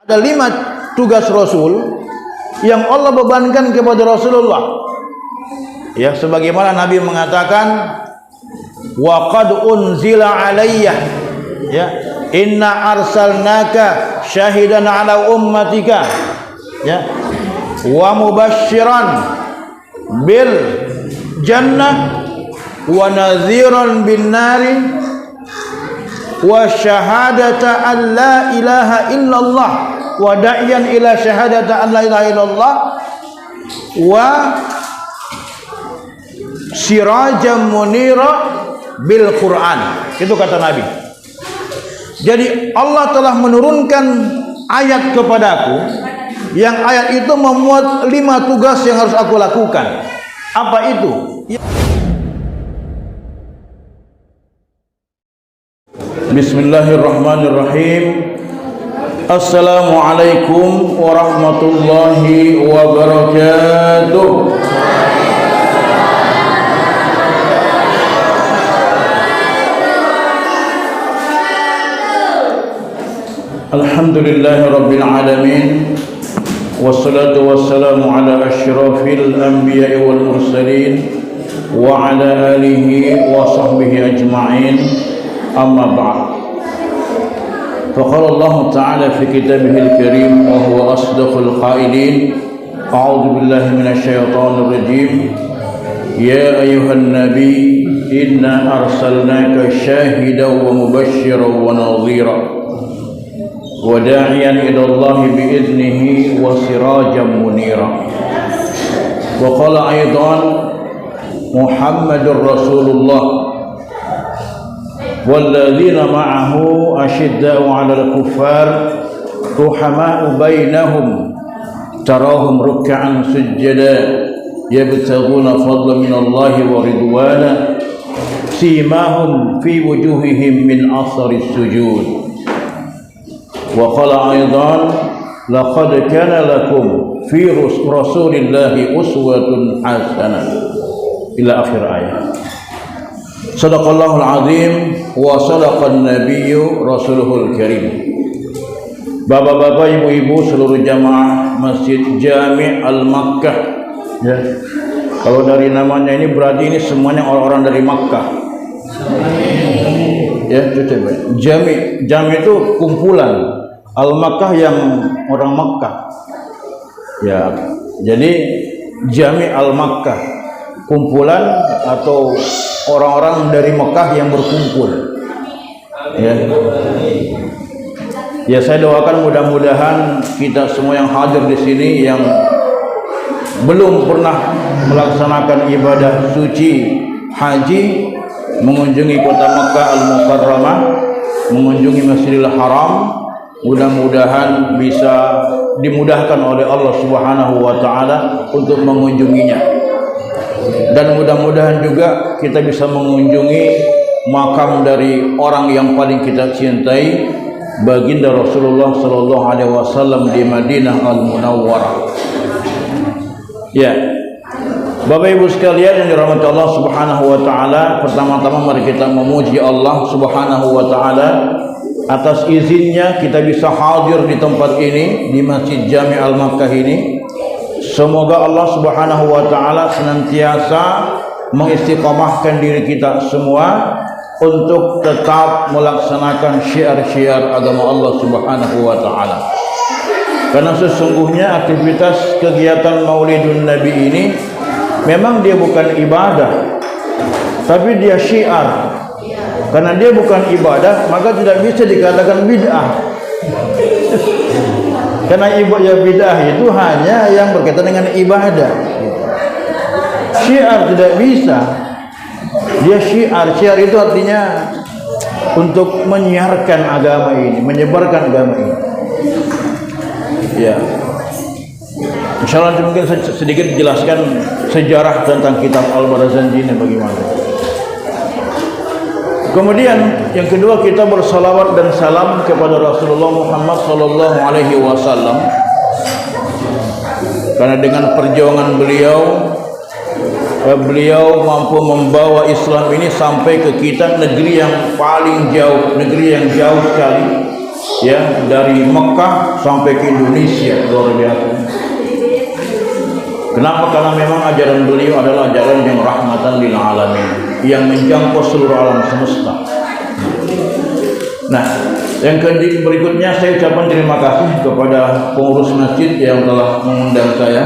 Ada 5 tugas Rasul yang Allah bebankan kepada Rasulullah. Ya, sebagaimana Nabi mengatakan, wa qad unzila alayya, ya, inna arsalnaka syahidan ala ummatika, ya, wa mubasysyiran bil jannah wa nadhiran bin nari wa syahadata an la ilaha illallah wa da'iyan ila syahadata an la ilaha illallah wa sirajan munira bil Quran. Itu kata Nabi. Jadi Allah telah menurunkan ayat kepadaku, yang ayat itu memuat 5 tugas yang harus aku lakukan. Apa itu? Bismillahirrahmanirrahim. Assalamualaikum warahmatullahi wabarakatuh. Alhamdulillahi rabbil alamin, wassalatu wassalamu ala asyrafil anbiya'i wal mursalin wa ala alihi wa sahbihi ajma'in. Amma ba'd. Faqala Allah Ta'ala fi kitabihil karim wa huwa asdaqul qailin. A'udzu billahi minasy syaithanir rajim. Ya ayyuhan nabi, inna arsalnaka syahidan wa mubasysyiran wa nadhira wa da'iyan ila Allah bi idnihi wa sirajan munira. Wa qala aidan Muhammadur Rasulullah والذين معه أشداء على الكفار رحماء بينهم تراهم ركعا سجدا يبتغون فضلا من الله ورضوانا سيماهم في وجوههم من أثر السجود. وقال أيضا لقد كان لكم في رسول الله أسوة حسنة إلى آخر آية. Sadaqallahul azim wa sadaqan nabiyyu rasuluhul karim. Bapak-bapak, ibu-ibu, seluruh jamaah Masjid Jami' Al-Makkah, ya. Kalau dari namanya ini berarti ini semuanya orang-orang dari Makkah. Ya, coba. Jami' itu kumpulan. Al-Makkah yang orang Makkah. Ya. Jadi Jami' Al-Makkah, kumpulan atau orang-orang dari Mekah yang berkumpul. Ya, saya doakan mudah-mudahan kita semua yang hadir di sini yang belum pernah melaksanakan ibadah suci haji, mengunjungi kota Mekah Al-Mukarramah, mengunjungi Masjidil Haram, mudah-mudahan bisa dimudahkan oleh Allah Subhanahu wa taala untuk mengunjunginya. Dan mudah-mudahan juga kita bisa mengunjungi makam dari orang yang paling kita cintai, baginda Rasulullah sallallahu alaihi wasallam di Madinah Al-Munawwarah. Ya. Bapak Ibu sekalian yang dirahmati Allah Subhanahu wa taala, pertama-tama mari kita memuji Allah Subhanahu wa taala atas izinnya kita bisa hadir di tempat ini, di Masjid Jami' Al-Makkah ini. Semoga Allah Subhanahu wa taala senantiasa mengistiqamahkan diri kita semua untuk tetap melaksanakan syiar-syiar agama Allah Subhanahu wa taala. Karena sesungguhnya aktivitas kegiatan Maulidun Nabi ini memang dia bukan ibadah, tapi dia syiar. Karena dia bukan ibadah, maka tidak bisa dikatakan bid'ah. Karena ibadah bid'ah itu hanya yang berkaitan dengan ibadah. Syiar tidak bisa. Dia syiar itu artinya untuk menyiarkan agama ini, menyebarkan agama ini. Ya. Insyaallah mungkin sedikit jelaskan sejarah tentang kitab Al-Barzanji ini bagaimana. Kemudian yang kedua, kita bersalawat dan salam kepada Rasulullah Muhammad sallallahu alaihi wasallam. Karena dengan perjuangan beliau mampu membawa Islam ini sampai ke kita, negeri yang paling jauh, negeri yang jauh sekali. ya, dari Mekah sampai ke Indonesia, luar biasa. Kenapa? Karena memang ajaran beliau adalah ajaran yang rahmatan lil alamin, yang menjangkau seluruh alam semesta. Nah, yang berikutnya saya ucapkan terima kasih kepada pengurus masjid yang telah mengundang saya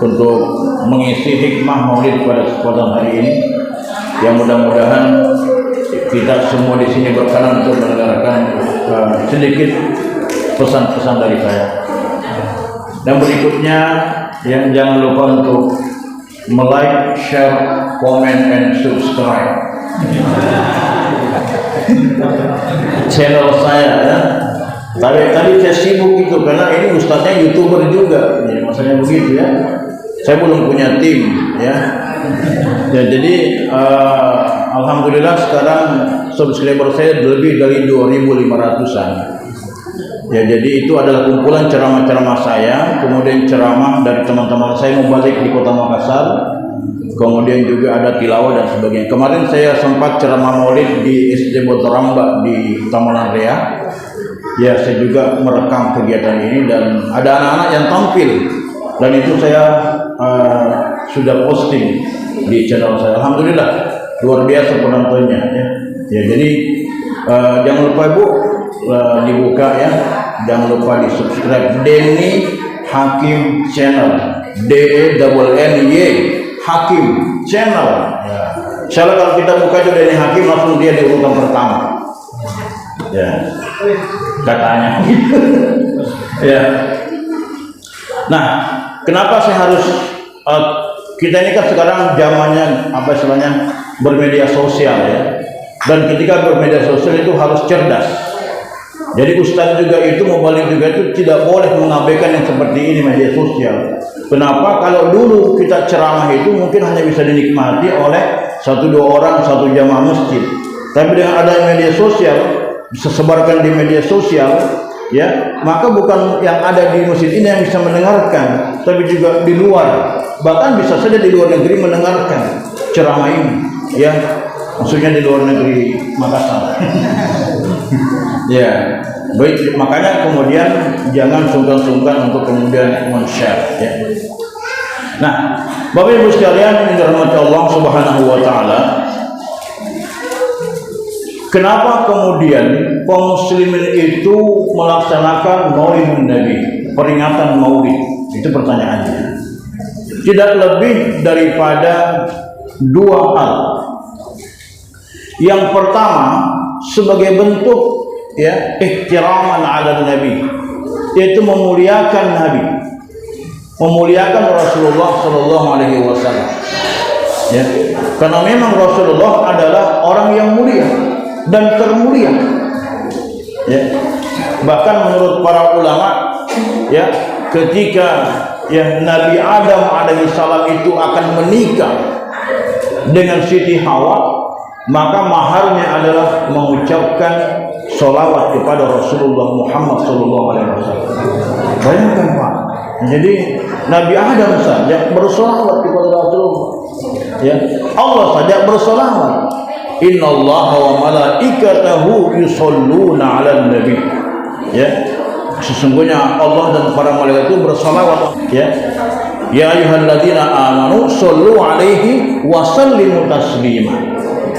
untuk mengisi hikmah maulid pada kesempatan hari ini. Yang mudah-mudahan kita semua di sini berkenan untuk mendengarkan sedikit pesan-pesan dari saya. Dan berikutnya, yang jangan lupa untuk like, share, comment, and subscribe channel saya ya. Tadi saya sibuk itu karena ini ustadznya YouTuber juga, ya, maksudnya begitu ya. Saya belum punya tim ya. Ya, jadi alhamdulillah sekarang subscriber saya lebih dari 2.500-an. Ya, jadi itu adalah kumpulan ceramah-ceramah saya, kemudian ceramah dari teman-teman saya mubalik di Kota Makassar, kemudian juga ada tilawah dan sebagainya. Kemarin saya sempat ceramah maulid di SD Botoramba di Taman Rea. Ya, saya juga merekam kegiatan ini dan ada anak-anak yang tampil dan itu saya sudah posting di channel saya. Alhamdulillah luar biasa penontonnya ya. Ya, jadi jangan lupa Ibu dibuka ya, jangan lupa di subscribe Denny Hakim Channel, DENNY Hakim Channel ya. Insyaallah kalau kita buka itu Denny Hakim langsung dia di urutan pertama ya, katanya ya. Nah, kenapa saya harus kita ini kan sekarang zamannya apa istilahnya bermedia sosial ya, dan ketika bermedia sosial itu harus cerdas. Jadi ustaz juga itu mubalik juga itu tidak boleh mengabaikan yang seperti ini media sosial. Kenapa? Kalau dulu kita ceramah itu mungkin hanya bisa dinikmati oleh 1-2 orang satu jamaah masjid, tapi dengan adanya media sosial bisa sebarkan di media sosial ya, maka bukan yang ada di masjid ini yang bisa mendengarkan, tapi juga di luar, bahkan bisa saja di luar negeri mendengarkan ceramah ini ya, maksudnya di luar negeri Makassar. Ya, baik, makanya kemudian jangan sungkan-sungkan untuk kemudian men-share ya. Nah, Bapak Ibu sekalian yang dirahmati Allah Subhanahu wa taala, kenapa kemudian kaum muslimin itu melaksanakan Maulidun Nabi, peringatan Maulid? Itu pertanyaannya. Tidak lebih daripada 2 hal. Yang pertama, sebagai bentuk ya ihtiraman ala Nabi, yaitu memuliakan Nabi, memuliakan Rasulullah sallallahu alaihi wasallam. Ya, karena memang Rasulullah adalah orang yang mulia dan termulia. Ya. Bahkan menurut para ulama ya, ketika ya Nabi Adam alaihissalam itu akan menikah dengan Siti Hawa, maka maharnya adalah mengucapkan sholawat kepada Rasulullah Muhammad sallallahu alaihi wasallam. Bayangkan Pak, jadi Nabi Adam saja bersolawat kepada Rasulullah. Ya, Allah saja bersolawat. Innallaha wa malaikatahu yusholluna 'alan nabi. Ya, sesungguhnya Allah dan para malaikat itu bersolawat ya. Ya ayyuhalladzina amanu shollu 'alaihi wa sallimu taslima.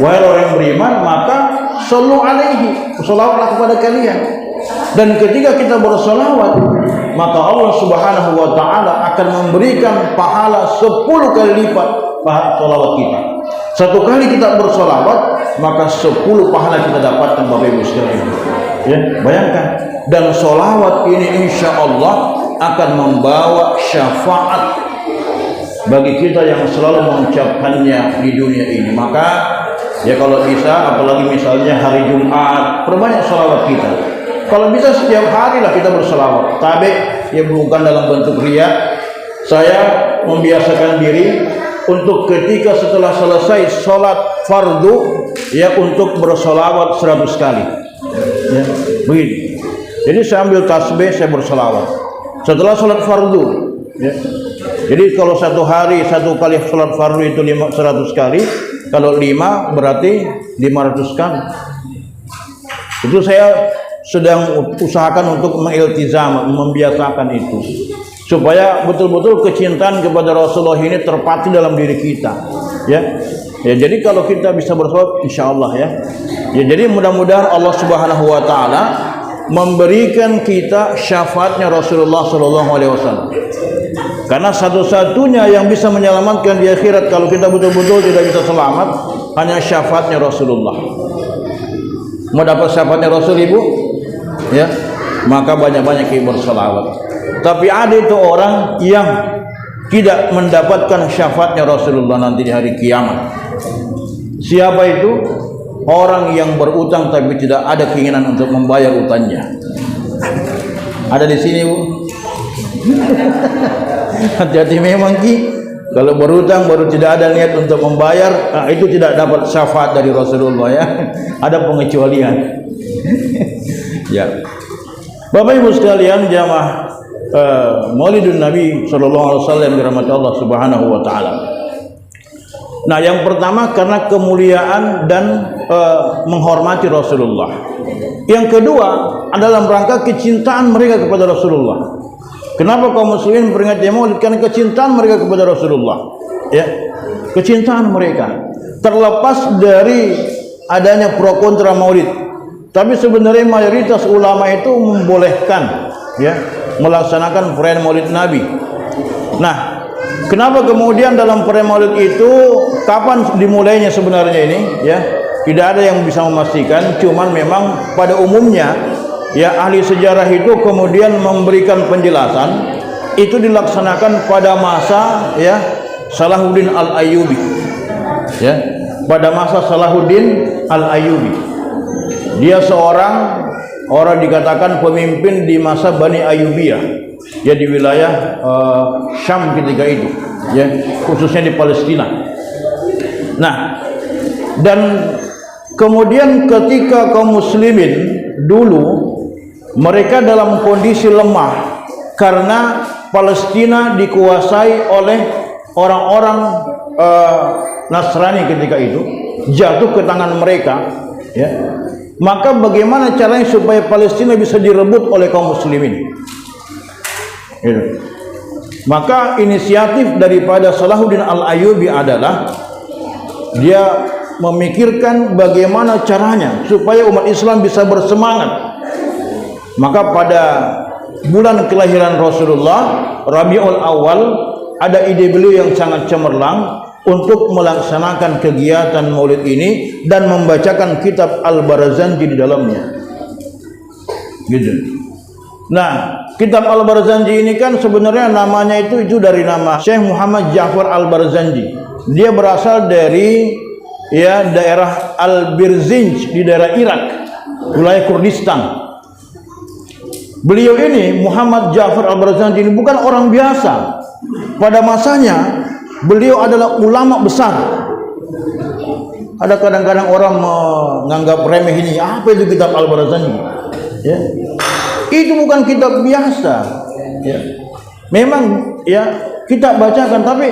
Wahai orang yang beriman, maka shollu 'alaihi, bersolawatlah kepada kalian. Dan ketika kita bersolawat, maka Allah Subhanahu wa taala akan memberikan pahala 10 kali lipat pahala solawat kita. 1 kali kita bersolawat, maka 10 pahala kita dapatkan Bapak Ibu sekalian. Ya, bayangkan. Dan solawat ini insya Allah akan membawa syafaat bagi kita yang selalu mengucapkannya di dunia ini. Maka ya kalau bisa, apalagi misalnya hari Jumat, perbanyak solawat kita. Kalau bisa setiap hari lah kita bersolawat. Tapi ya bukan dalam bentuk riya. Saya membiasakan diri untuk ketika setelah selesai sholat fardu ya untuk bersolawat 100 kali. Ya, begini. Jadi saya ambil tasbih, saya bersolawat setelah sholat fardu. Ya. Jadi kalau 1 hari 1 kali sholat fardu itu 100 kali, kalau 5 berarti 500 kali. Itu saya sedang usahakan untuk mengiltizam, membiasakan itu, supaya betul-betul kecintaan kepada Rasulullah ini terpatri dalam diri kita, ya. Ya, jadi kalau kita bisa bersolawat, insya Allah ya. Ya, jadi mudah-mudahan Allah Subhanahu Wa Taala memberikan kita syafaatnya Rasulullah Sallallahu Alaihi Wasallam. Karena satu-satunya yang bisa menyelamatkan di akhirat kalau kita betul-betul tidak bisa selamat hanya syafaatnya Rasulullah. Mau dapat syafaatnya Rasul ibu, ya, maka banyak-banyak bersolawat. Tapi ada itu orang yang tidak mendapatkan syafaatnya Rasulullah nanti di hari kiamat. Siapa itu? Orang yang berutang tapi tidak ada keinginan untuk membayar utangnya. Ada di sini bu. Hati-hati memang ki. Kalau berutang baru tidak ada niat untuk membayar, nah, itu tidak dapat syafaat dari Rasulullah ya. Ada pengecualian. Ya. Bapak Ibu sekalian, jamaah Maulidun Nabi sallallahu alaihi wasallam dirahmati Allah Subhanahu wa taala. Nah, yang pertama karena kemuliaan dan menghormati Rasulullah. Yang kedua adalah rangka kecintaan mereka kepada Rasulullah. Kenapa kaum muslimin memperingati Maulid? Karena kecintaan mereka kepada Rasulullah. Ya, kecintaan mereka. Terlepas dari adanya pro kontra Maulid, tapi sebenarnya mayoritas ulama itu membolehkan, ya, melaksanakan perayaan Maulid Nabi. Nah, kenapa kemudian dalam perayaan Maulid itu kapan dimulainya sebenarnya ini, ya? Tidak ada yang bisa memastikan, cuman memang pada umumnya ya ahli sejarah itu kemudian memberikan penjelasan itu dilaksanakan pada masa ya Salahuddin Al-Ayyubi. Ya, pada masa Salahuddin Al-Ayyubi. Dia seorang orang dikatakan pemimpin di masa Bani Ayyubiyah, ya, di wilayah Syam ketika itu, ya, khususnya di Palestina. Nah, dan kemudian ketika kaum muslimin dulu mereka dalam kondisi lemah karena Palestina dikuasai oleh orang-orang Nasrani ketika itu, jatuh ke tangan mereka, ya. Maka bagaimana caranya supaya Palestina bisa direbut oleh kaum muslimin? Gitu. Maka inisiatif daripada Salahuddin Al-Ayyubi adalah dia memikirkan bagaimana caranya supaya umat Islam bisa bersemangat. Maka pada bulan kelahiran Rasulullah, Rabiul Awal, ada ide beliau yang sangat cemerlang untuk melaksanakan kegiatan Maulid ini dan membacakan kitab Al-Barzanji di dalamnya. Gitu. Nah, kitab Al-Barzanji ini kan sebenarnya namanya itu dari nama Syekh Muhammad Ja'far Al-Barzanji. Dia berasal dari ya daerah Al-Birzinj di daerah Irak, wilayah Kurdistan. Beliau ini Muhammad Ja'far Al-Barzanji ini bukan orang biasa. Pada masanya beliau adalah ulama besar. Ada kadang-kadang orang menganggap remeh ini, apa itu kitab Al-Barzanji? Ya. Itu bukan kitab biasa. Ya. Memang ya kita bacakan, tapi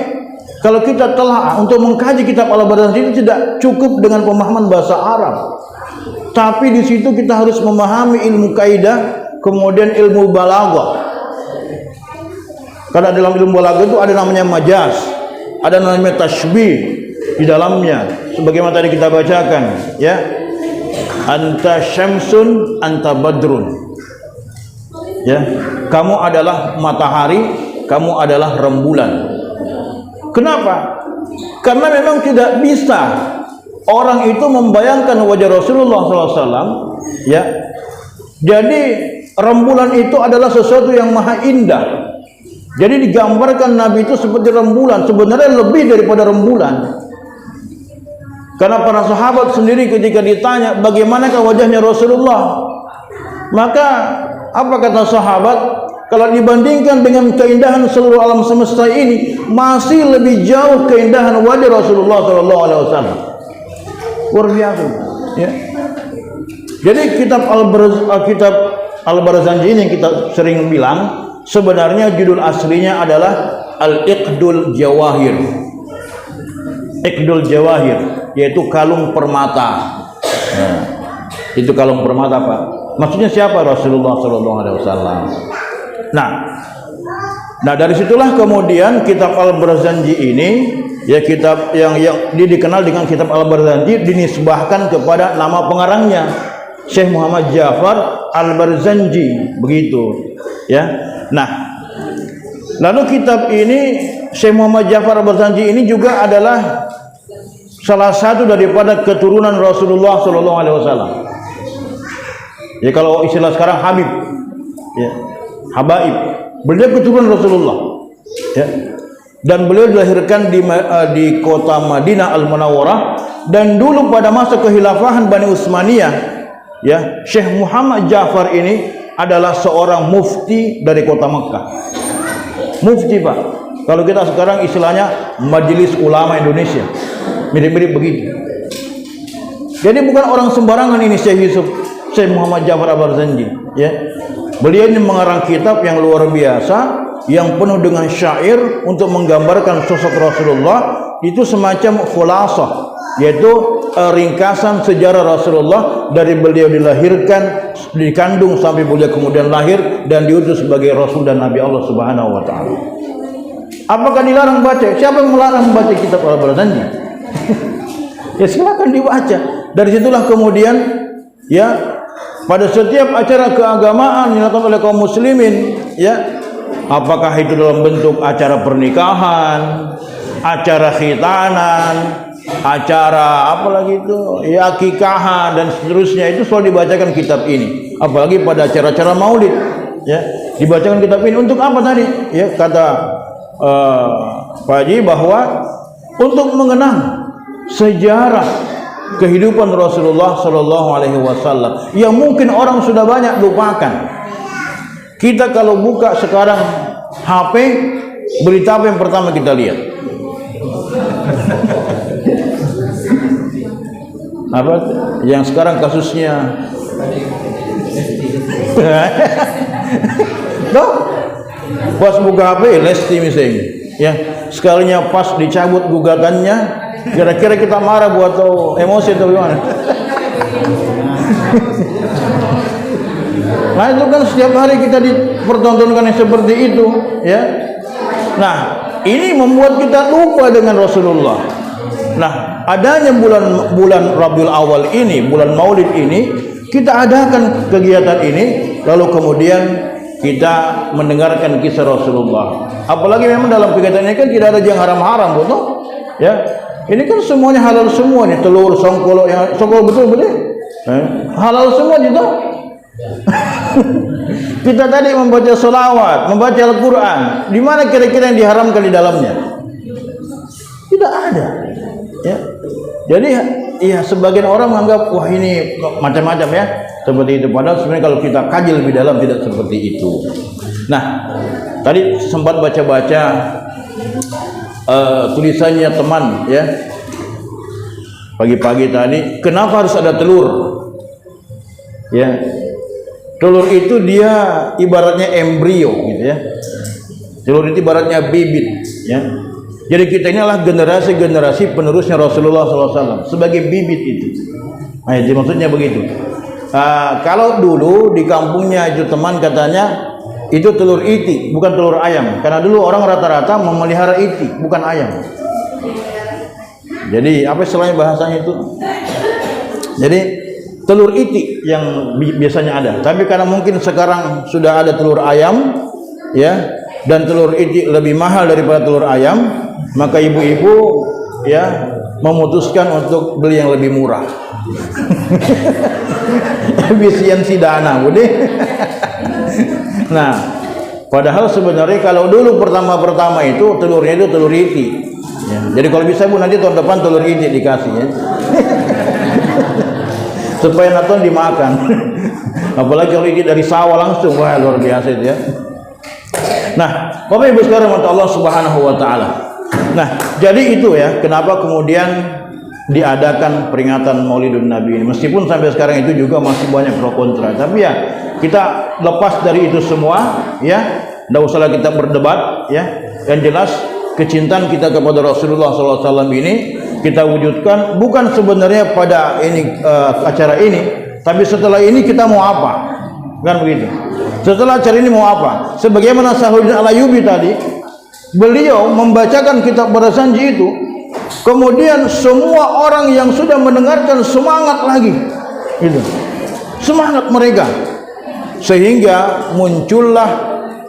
kalau kita telah untuk mengkaji kitab Al-Barzanji itu tidak cukup dengan pemahaman bahasa Arab. Tapi di situ kita harus memahami ilmu kaidah, kemudian ilmu balaghah. Karena dalam ilmu balaghah itu ada namanya majaz, ada namanya tashbih di dalamnya. Sebagaimana tadi kita bacakan, ya. Anta syamsun anta badrun. Ya, kamu adalah matahari, kamu adalah rembulan. Kenapa? Karena memang tidak bisa orang itu membayangkan wajah Rasulullah SAW, ya. Jadi rembulan itu adalah sesuatu yang maha indah. Jadi digambarkan Nabi itu seperti rembulan, sebenarnya lebih daripada rembulan. Karena para sahabat sendiri ketika ditanya bagaimanakah wajahnya Rasulullah, maka apa kata sahabat? Kalau dibandingkan dengan keindahan seluruh alam semesta ini, masih lebih jauh keindahan wajah Rasulullah SAW. Luar biasa, ya. Jadi kitab Al-Barzanji ini yang kita sering bilang, sebenarnya judul aslinya adalah Al-Iqdul Jawahir. Iqdul Jawahir, yaitu kalung permata. Nah, itu kalung permata, Pak. Maksudnya siapa? Rasulullah sallallahu alaihi wasallam. Nah dari situlah kemudian kitab Al-Barzanji ini, ya kitab yang dikenal dengan kitab Al-Barzanji, dinisbahkan kepada nama pengarangnya, Syekh Muhammad Ja'far Al-Barzanji, begitu ya. Nah, lalu kitab ini, Syekh Muhammad Ja'far Al-Barzanji ini juga adalah salah satu daripada keturunan Rasulullah sallallahu alaihi wasallam. Ya kalau istilah sekarang Habib, ya, Habaib. Beliau keturunan Rasulullah, ya. Dan beliau dilahirkan di kota Madinah Al-Munawwarah, dan dulu pada masa kehilafahan Bani Utsmaniyah, ya, Syekh Muhammad Ja'far ini adalah seorang mufti dari kota Mekah. Mufti, Pak. Kalau kita sekarang istilahnya Majelis Ulama Indonesia, mirip-mirip begitu. Jadi bukan orang sembarangan ini Syekh Muhammad Ja'far Al-Barzanji, ya. Beliau ini mengarang kitab yang luar biasa, yang penuh dengan syair untuk menggambarkan sosok Rasulullah. Itu semacam khulasah, yaitu ringkasan sejarah Rasulullah dari beliau dilahirkan, dikandung sampai beliau kemudian lahir dan diutus sebagai Rasul dan Nabi Allah Subhanahu wa Ta'ala. Apakah dilarang baca? Siapa yang melarang membaca kitab Al-Barzanji? Ya silakan dibaca. Dari situlah kemudian, ya, pada setiap acara keagamaan yang dilakukan oleh kaum muslimin, ya, apakah itu dalam bentuk acara pernikahan, acara khitanan, acara apalagi itu, ya, akikahan dan seterusnya, itu selalu dibacakan kitab ini. Apalagi pada acara-acara maulid, ya, dibacakan kitab ini. Untuk apa tadi? Ya, kata Pak Haji bahwa untuk mengenang sejarah kehidupan Rasulullah sallallahu alaihi wasallam yang mungkin orang sudah banyak lupakan. Kita kalau buka sekarang HP, berita apa yang pertama kita lihat? Apa yang sekarang kasusnya? Tuh, pas buka HP, Lesti misalnya, ya, sekalinya pas dicabut gugatannya, kira-kira kita marah buat atau emosi atau gimana? Nah itu kan setiap hari kita dipertontonkan yang seperti itu, ya. Nah ini membuat kita lupa dengan Rasulullah. Nah adanya bulan Rabiul Awal ini, bulan Maulid ini, kita adakan kegiatan ini, lalu kemudian kita mendengarkan kisah Rasulullah. Apalagi memang dalam kegiatan ini kan tidak ada yang haram-haram, betul? Ya. Ini kan semuanya halal semua nih, telur, songkol, yang songkol betul halal semua gitu. Kita tadi membaca sholawat, membaca Al-Quran, di mana kira-kira yang diharamkan di dalamnya? Tidak ada. Ya. Jadi ya sebagian orang menganggap wah ini macam-macam ya, seperti itu. Padahal sebenarnya kalau kita kaji lebih dalam tidak seperti itu. Nah, tadi sempat baca-baca tulisannya teman, ya, pagi-pagi tadi, kenapa harus ada telur? Ya, telur itu dia ibaratnya embrio, gitu ya. Telur itu ibaratnya bibit, ya. Jadi kita ini adalah generasi-generasi penerusnya Rasulullah SAW sebagai bibit itu. Nah, itu maksudnya begitu. Kalau dulu di kampungnya itu teman katanya, itu telur iti, bukan telur ayam. Karena dulu orang rata-rata memelihara iti, bukan ayam. Jadi apa istilahnya bahasanya itu? Jadi telur iti yang biasanya ada. Tapi karena mungkin sekarang sudah ada telur ayam, ya, dan telur iti lebih mahal daripada telur ayam, maka ibu-ibu, ya, memutuskan untuk beli yang lebih murah. Efisiensi dana, bude. Nah, padahal sebenarnya kalau dulu pertama-pertama itu telurnya itu telur iti. Ya, jadi kalau bisa Bu nanti tahun depan telur iti dikasih, ya. Supaya nonton dimakan. Apalagi kalau iti dari sawah langsung, wah luar biasa itu, ya. Nah, Bapak Ibu sekalian Allah Subhanahu wa taala. Nah, jadi itu ya, kenapa kemudian diadakan peringatan Maulidun Nabi ini. Meskipun sampai sekarang itu juga masih banyak pro kontra, tapi ya kita lepas dari itu semua, ya, tidak usahlah kita berdebat, ya. Yang jelas kecintaan kita kepada Rasulullah SAW ini kita wujudkan bukan sebenarnya pada ini acara ini, tapi setelah ini kita mau apa? Kan begitu. Setelah cari ini mau apa? Sebagaimana Salahuddin Al-Ayyubi tadi, beliau membacakan kitab Barasanji itu, kemudian semua orang yang sudah mendengarkan semangat lagi, gitu. Semangat mereka, sehingga muncullah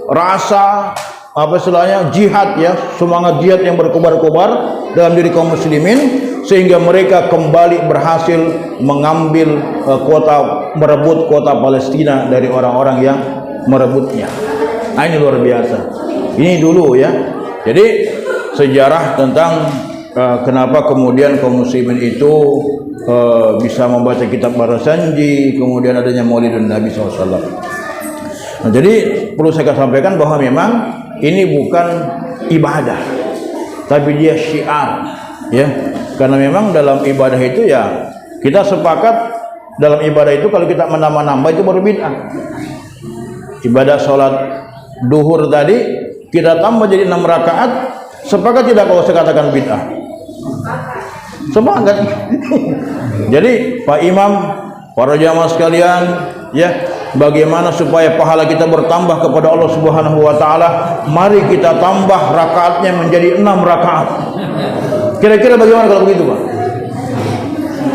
rasa apa istilahnya jihad, ya, semangat jihad yang berkobar-kobar dalam diri kaum muslimin, sehingga mereka kembali berhasil mengambil merebut kota Palestina dari orang-orang yang merebutnya. Nah, ini luar biasa. Ini dulu, ya. Jadi sejarah tentang kenapa kemudian kaum muslimin itu bisa membaca kitab Barasanji, kemudian adanya Maulidun Nabi SAW. Nah, jadi perlu saya sampaikan bahwa memang ini bukan ibadah, tapi dia syiar, ya. Karena memang dalam ibadah itu, ya, kita sepakat dalam ibadah itu kalau kita menambah-nambah itu baru bid'ah. Ibadah sholat duhur tadi kita tambah jadi 6 rakaat, sepakat tidak kalau saya katakan bid'ah? Sepakat. Jadi Pak Imam, para jamaah sekalian, ya, bagaimana supaya pahala kita bertambah kepada Allah Subhanahu wa taala? Mari kita tambah rakaatnya menjadi 6 rakaat. Kira-kira bagaimana kalau begitu, Pak?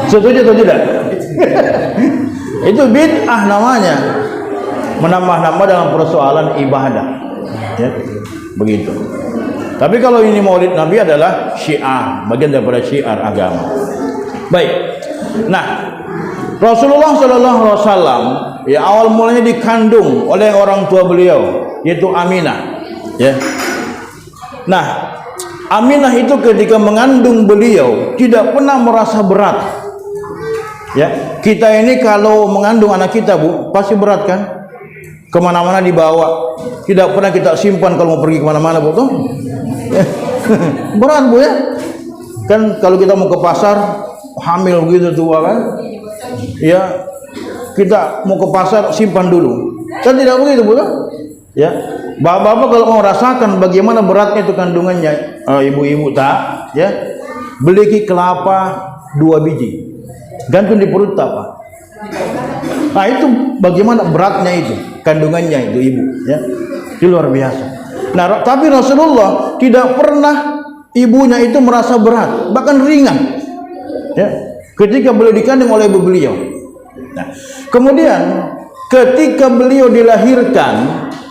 Setuju atau tidak? Itu bid'ah namanya. Menambah-nambah dalam persoalan ibadah, ya, begitu. Tapi kalau ini Maulid Nabi adalah syiar, bagian daripada syiar agama. Baik. Nah, Rasulullah Sallallahu Alaihi Wasallam, ya, awal mulanya dikandung oleh orang tua beliau, yaitu Aminah, ya. Nah, Aminah itu ketika mengandung beliau tidak pernah merasa berat, ya. Kita ini kalau mengandung anak kita, Bu, pasti berat kan? Kemana-mana dibawa, tidak pernah kita simpan kalau mau pergi kemana-mana, Bu, tuh. Berat, Bu, ya. Kan kalau kita mau ke pasar hamil begitu tua kan, ya, kita mau ke pasar simpan dulu, kan tidak begitu, Bu, tuh? Ya, bapak-bapak kalau mau rasakan bagaimana beratnya itu kandungannya, ibu-ibu tak, ya, beli kelapa 2 biji, gantung di perut tak, Pak. Nah, itu bagaimana beratnya itu kandungannya itu, ibu, ya, itu luar biasa. Nah, tapi Rasulullah tidak pernah ibunya itu merasa berat, bahkan ringan, ya, ketika beliau dikandung oleh ibu beliau. Nah, kemudian ketika beliau dilahirkan,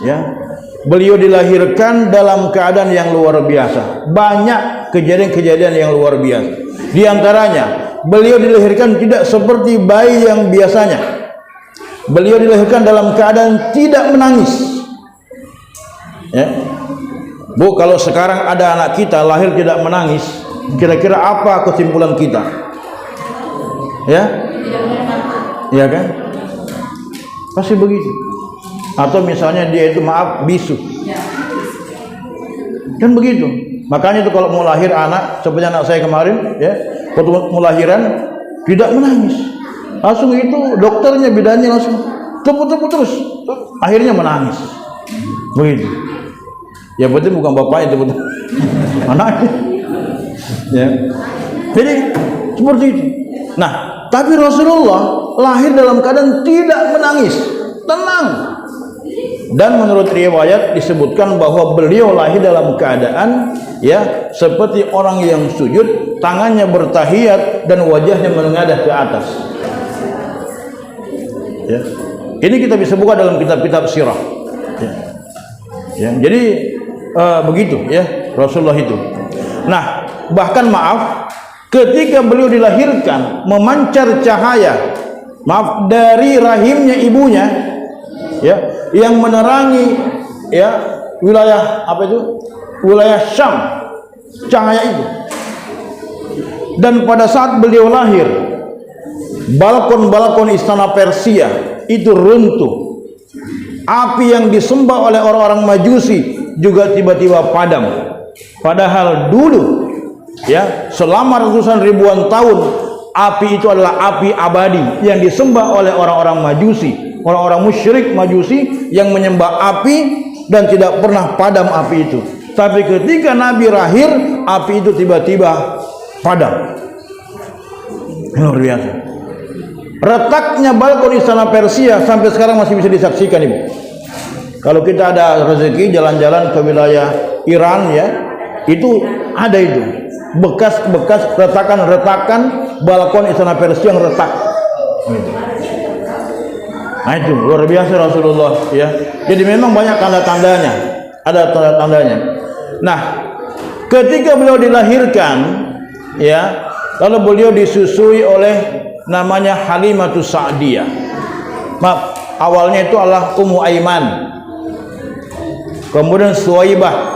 ya, beliau dilahirkan dalam keadaan yang luar biasa. Banyak kejadian-kejadian yang luar biasa. Di antaranya, beliau dilahirkan tidak seperti bayi yang biasanya. Beliau dilahirkan dalam keadaan tidak menangis, ya. Bu, kalau sekarang ada anak kita lahir tidak menangis, kira-kira apa kesimpulan kita? Ya, ya kan? Pasti begitu. Atau misalnya dia itu, maaf, bisu, kan begitu. Makanya itu kalau mau lahir anak, seperti anak saya kemarin, ya, waktu mau lahiran tidak menangis, langsung itu dokternya bidannya langsung tepuk-tepuk terus, akhirnya menangis, begitu. Ya betul, bukan bapaknya, itu betul anaknya, ya. Jadi seperti itu. Nah, tapi Rasulullah lahir dalam keadaan tidak menangis, tenang. Dan menurut riwayat disebutkan bahwa beliau lahir dalam keadaan, ya, seperti orang yang sujud, tangannya bertahiyat dan wajahnya menengadah ke atas, ya. Ini kita bisa buka dalam kitab-kitab sirah, ya. Ya, jadi begitu, ya, Rasulullah itu. Nah, bahkan maaf, ketika beliau dilahirkan memancar cahaya, maaf, dari rahimnya ibunya, ya, yang menerangi, ya, wilayah apa itu? Wilayah Syam, cahaya itu. Dan pada saat beliau lahir, balkon-balkon istana Persia itu runtuh. Api yang disembah oleh orang-orang Majusi juga tiba-tiba padam. Padahal dulu, ya, selama ratusan ribuan tahun, api itu adalah api abadi yang disembah oleh orang-orang Majusi, orang-orang musyrik Majusi yang menyembah api dan tidak pernah padam api itu. Tapi ketika Nabi lahir, api itu tiba-tiba padam. Luar biasa. Retaknya balkon istana Persia sampai sekarang masih bisa disaksikan, Ibu. Kalau kita ada rezeki jalan-jalan ke wilayah Iran ya, itu ada itu bekas-bekas retakan-retakan balkon istana Persia yang retak. Nah itu luar biasa Rasulullah ya. Jadi memang banyak tanda-tandanya, ada tanda-tandanya. Nah, ketika beliau dilahirkan ya, lalu beliau disusui oleh namanya Halimatus Sa'diyah. Maaf, awalnya itu adalah Ummu Aiman, kemudian Suwaibah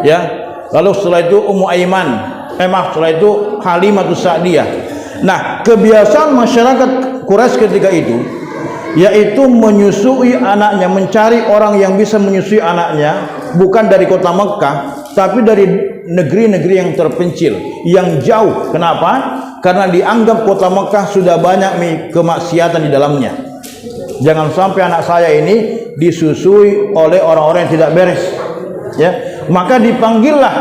ya, lalu setelah itu Ummu Aiman, setelah itu Halimatus Sa'diyah. Nah, kebiasaan masyarakat Quraisy ketika itu yaitu menyusui anaknya, mencari orang yang bisa menyusui anaknya bukan dari kota Mekah tapi dari negeri-negeri yang terpencil, yang jauh. Kenapa? Karena dianggap kota Mekah sudah banyak kemaksiatan di dalamnya. Jangan sampai anak saya ini disusui oleh orang-orang yang tidak beres ya. Maka dipanggillah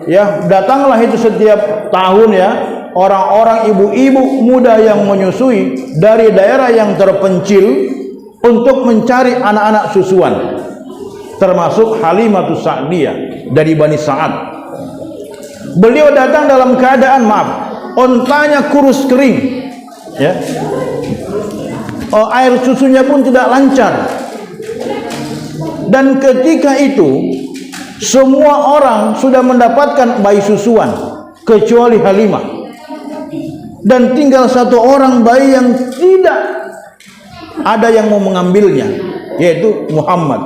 ya, datanglah itu setiap tahun ya, orang-orang ibu-ibu muda yang menyusui dari daerah yang terpencil untuk mencari anak-anak susuan, termasuk Halimatus Sa'diyah dari Bani Sa'ad. Beliau datang dalam keadaan ontanya kurus kering ya, air susunya pun tidak lancar. Dan ketika itu semua orang sudah mendapatkan bayi susuan kecuali Halimah. Dan tinggal satu orang bayi yang tidak ada yang mau mengambilnya, yaitu Muhammad.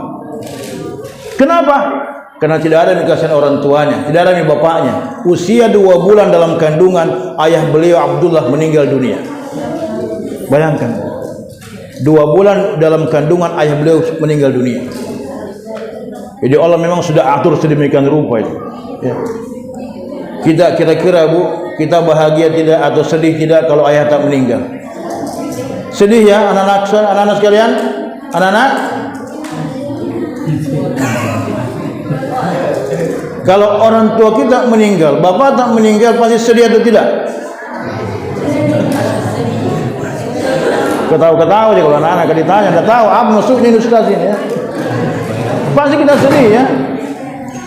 Kenapa? Karena tidak ada dikasih orang tuanya, tidak ada bapaknya. Usia 2 bulan dalam kandungan, ayah beliau Abdullah meninggal dunia. Bayangkan, 2 bulan dalam kandungan ayah beliau meninggal dunia. Jadi Allah memang sudah atur sedemikian rupa itu ya. Kita kira-kira Bu, kita bahagia tidak atau sedih tidak kalau ayah tak meninggal? Sedih ya anak-anak sekalian? Anak-anak? Kalau orang tua kita meninggal, bapak tak meninggal, pasti sedih atau tidak? Ketawa-ketawa aja kalau anak-anak ditanya, udah tahu apa maksudnya Ustaz ini ya. Pasti kita sedih ya.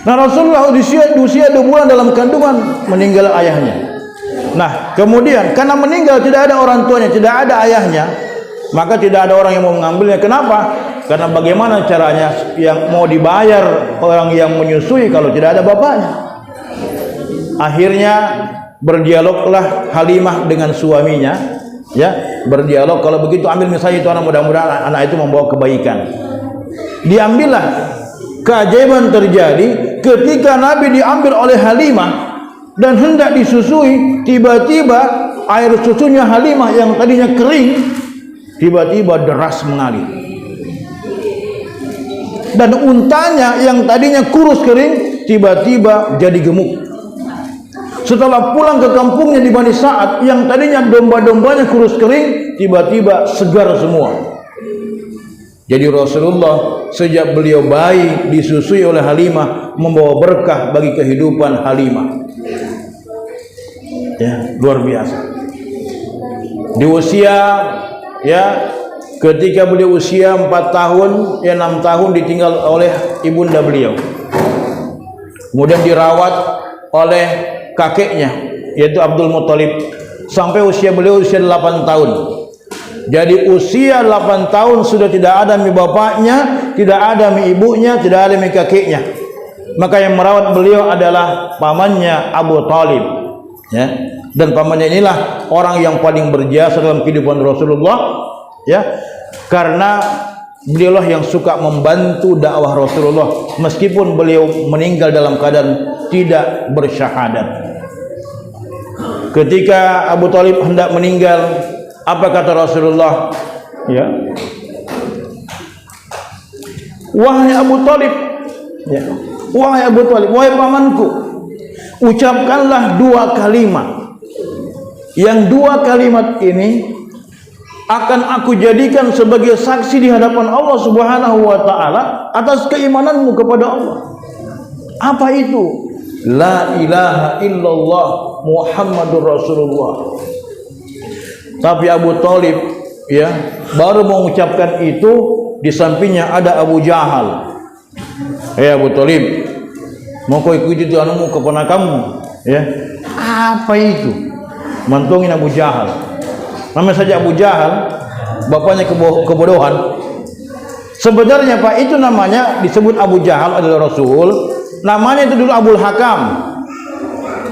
Nah, Rasulullah di usia 2 bulan dalam kandungan meninggal ayahnya. Nah, kemudian karena meninggal tidak ada orang tuanya, tidak ada ayahnya, maka tidak ada orang yang mau mengambilnya. Kenapa? Karena bagaimana caranya yang mau dibayar orang yang menyusui kalau tidak ada bapaknya? Akhirnya berdialoglah Halimah dengan suaminya, ya, berdialog. Kalau begitu ambil misalnya itu anak, mudah-mudahan anak itu membawa kebaikan. Diambillah. Keajaiban terjadi ketika Nabi diambil oleh Halimah dan hendak disusui, tiba-tiba air susunya Halimah yang tadinya kering tiba-tiba deras mengalir. Dan untanya yang tadinya kurus kering tiba-tiba jadi gemuk. Setelah pulang ke kampungnya di Bani Sa'ad, yang tadinya domba-dombanya kurus kering tiba-tiba segar semua. Jadi Rasulullah sejak beliau bayi disusui oleh Halimah membawa berkah bagi kehidupan Halimah. Ya, luar biasa. Di usia ya, ketika beliau usia 4 tahun, ya 6 tahun ditinggal oleh ibunda beliau. Kemudian dirawat oleh kakeknya yaitu Abdul Muthalib sampai usia beliau usia 8 tahun. Jadi usia 8 tahun sudah tidak ada mi bapaknya, tidak ada mi ibunya, tidak ada mi kakeknya. Maka yang merawat beliau adalah pamannya Abu Talib, ya. Dan pamannya inilah orang yang paling berjasa dalam kehidupan Rasulullah, ya. Karena beliaulah yang suka membantu dakwah Rasulullah meskipun beliau meninggal dalam keadaan tidak bersyahadat. Ketika Abu Talib hendak meninggal, apa kata Rasulullah? Ya, wahai Abu Talib, ya, wahai Abu Talib, wahai pamanku, ucapkanlah 2 kalimat. Yang 2 kalimat ini akan aku jadikan sebagai saksi di hadapan Allah Subhanahu wa taala atas keimananmu kepada Allah. Apa itu? La ilaha illallah Muhammadur Rasulullah. Tapi Abu Thalib ya baru mengucapkan itu, di sampingnya ada Abu Jahal. Abu Thalib, mau kau ikuti itu anumu keponakanmu ya? Apa itu? Mantungin Abu Jahal. Namanya saja Abu Jahal, bapaknya kebodohan. Sebenarnya Pak, itu namanya disebut Abu Jahal adalah Rasul. Namanya itu dulu Abul Hakam.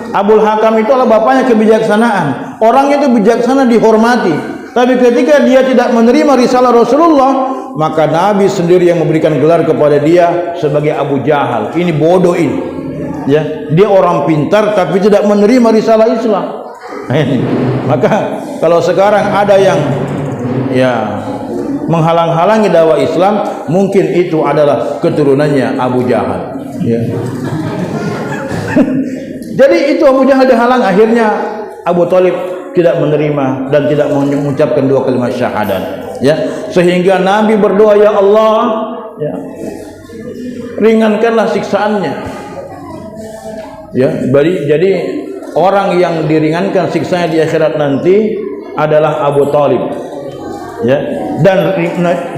Abul Hakam itu adalah bapaknya kebijaksanaan. Orangnya itu bijaksana, dihormati. Tapi ketika dia tidak menerima risalah Rasulullah, maka Nabi sendiri yang memberikan gelar kepada dia sebagai Abu Jahal. Ini bodoh ini. Ya, dia orang pintar tapi tidak menerima risalah Islam. Maka kalau sekarang ada yang ya menghalang-halangi dakwah Islam, mungkin itu adalah keturunannya Abu Jahal. Ya. Jadi itu Abu Jahal dihalang, akhirnya Abu Thalib tidak menerima dan tidak mengucapkan dua kalimat syahadat. Ya, sehingga Nabi berdoa, ya Allah, ya, ringankanlah siksaannya. Ya, jadi orang yang diringankan siksanya di akhirat nanti adalah Abu Thalib. Ya, dan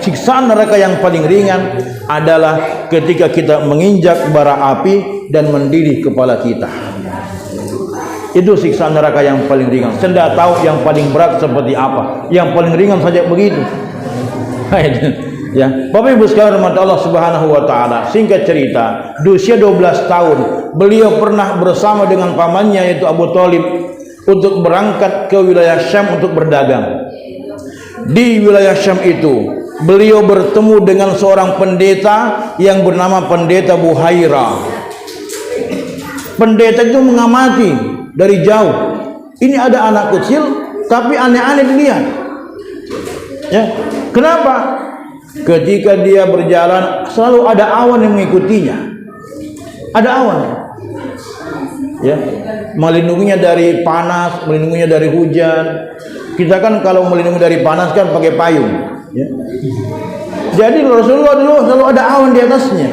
siksaan neraka yang paling ringan adalah ketika kita menginjak bara api dan mendidih kepala kita. Itu siksaan neraka yang paling ringan. Saya tidak tahu yang paling berat seperti apa. Yang paling ringan saja begitu. Ya, Bapak Ibu sekalian rahmat Allah Subhanahu wa taala, singkat cerita, di usia 12 tahun beliau pernah bersama dengan pamannya yaitu Abu Thalib untuk berangkat ke wilayah Syam untuk berdagang. Di wilayah Syam itu beliau bertemu dengan seorang pendeta yang bernama Pendeta Buhaira. Pendeta itu mengamati dari jauh. Ini ada anak kecil tapi aneh-aneh dilihat. Ya, kenapa? Ketika dia berjalan selalu ada awan yang mengikutinya. Ada awan. Ya, melindunginya dari panas, melindunginya dari hujan. Kita kan kalau melindungi dari panas kan pakai payung. Ya. Jadi Rasulullah dulu selalu ada awan di atasnya.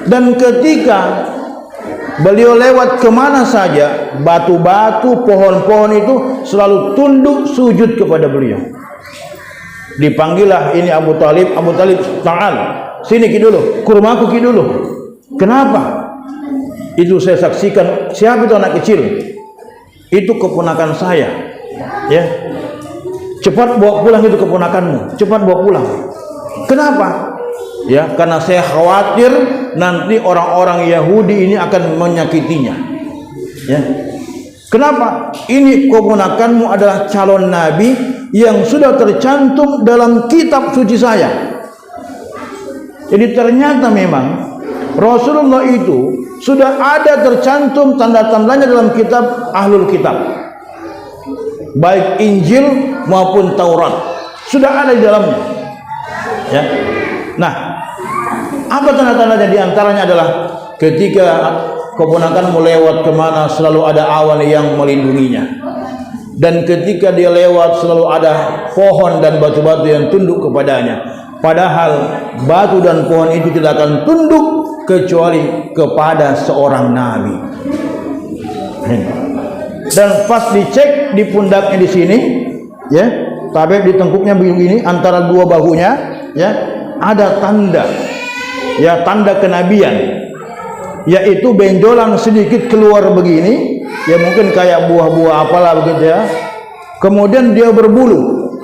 Dan ketika beliau lewat kemana saja, batu-batu, pohon-pohon itu selalu tunduk sujud kepada beliau. Dipanggillah ini Abu Thalib, Abu Thalib, ta'al, sini ki dulu, ke rumahku ki dulu. Kenapa? Itu saya saksikan. Siapa itu anak kecil? Itu keponakan saya. Ya, cepat bawa pulang itu keponakanmu, cepat bawa pulang. Kenapa? Ya, karena saya khawatir nanti orang-orang Yahudi ini akan menyakitinya. Ya. Kenapa? Ini keponakanmu adalah calon nabi yang sudah tercantum dalam kitab suci saya. Jadi ternyata memang Rasulullah itu sudah ada tercantum tanda-tandanya dalam kitab Ahlul Kitab, baik Injil maupun Taurat sudah ada di dalamnya. Ya. Nah, apa tanda-tandanya? Di antaranya adalah ketika keponakanmu lewat kemana selalu ada awan yang melindunginya, dan ketika dia lewat selalu ada pohon dan batu-batu yang tunduk kepadanya, padahal batu dan pohon itu tidak akan tunduk kecuali kepada seorang nabi. Dan pas dicek di pundaknya di sini, ya, tabib di tengkuknya begini antara dua bahunya, ya, ada tanda, ya, tanda kenabian, yaitu benjolan sedikit keluar begini, ya mungkin kayak buah-buah apalah begitu ya. Kemudian dia berbulu.